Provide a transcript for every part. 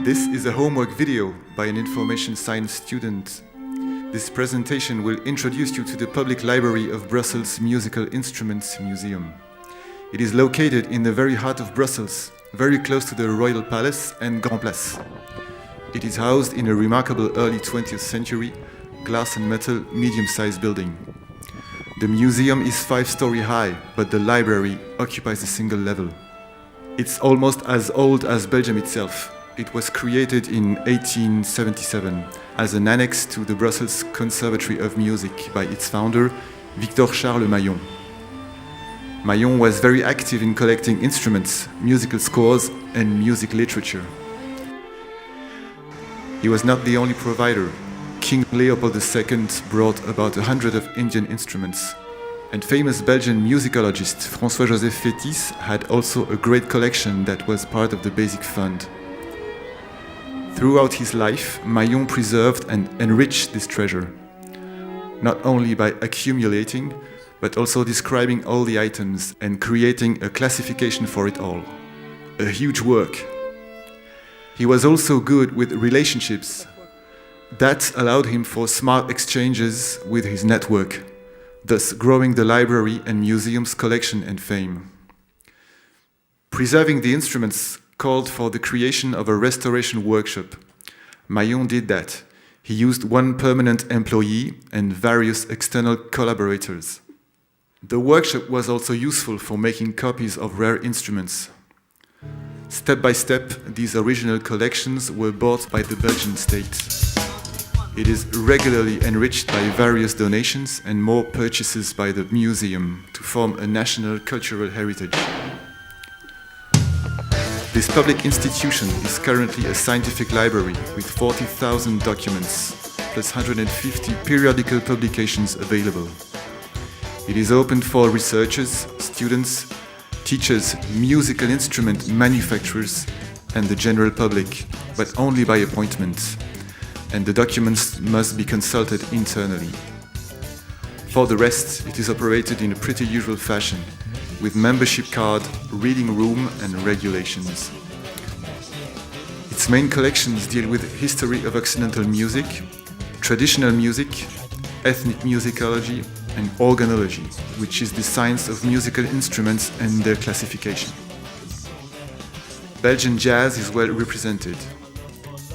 This is a homework video by an information science student. This presentation will introduce you to the Public Library of Brussels Musical Instruments Museum. It is located in the very heart of Brussels, very close to the Royal Palace and Grand Place. It is housed in a remarkable early 20th century, glass and metal, medium-sized building. The museum is 5-story high, but the library occupies a single level. It's almost as old as Belgium itself. It was created in 1877 as an annex to the Brussels Conservatory of Music by its founder, Victor Charles Mahillon. Mahillon was very active in collecting instruments, musical scores, and music literature. He was not the only provider. King Leopold II brought about 100 of Indian instruments. And famous Belgian musicologist François-Joseph Fétis had also a great collection that was part of the basic fund. Throughout his life, Mahillon preserved and enriched this treasure, not only by accumulating, but also describing all the items and creating a classification for it all. A huge work. He was also good with relationships. That allowed him for smart exchanges with his network, thus growing the library and museum's collection and fame. Preserving the instruments called for the creation of a restoration workshop. Mahillon did that. He used one permanent employee and various external collaborators. The workshop was also useful for making copies of rare instruments. Step by step, these original collections were bought by the Belgian state. It is regularly enriched by various donations and more purchases by the museum to form a national cultural heritage. This public institution is currently a scientific library with 40,000 documents, plus 150 periodical publications available. It is open for researchers, students, teachers, musical instrument manufacturers, and the general public, but only by appointment. And the documents must be consulted internally. For the rest, it is operated in a pretty usual fashion, with membership card, reading room, and regulations. Its main collections deal with history of Occidental music, traditional music, ethnic musicology, and organology, which is the science of musical instruments and their classification. Belgian jazz is well represented.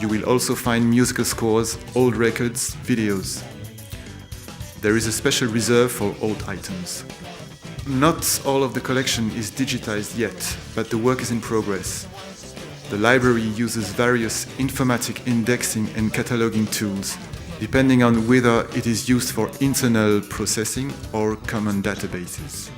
You will also find musical scores, old records, videos. There is a special reserve for old items. Not all of the collection is digitized yet, but the work is in progress. The library uses various informatic indexing and cataloging tools, depending on whether it is used for internal processing or common databases.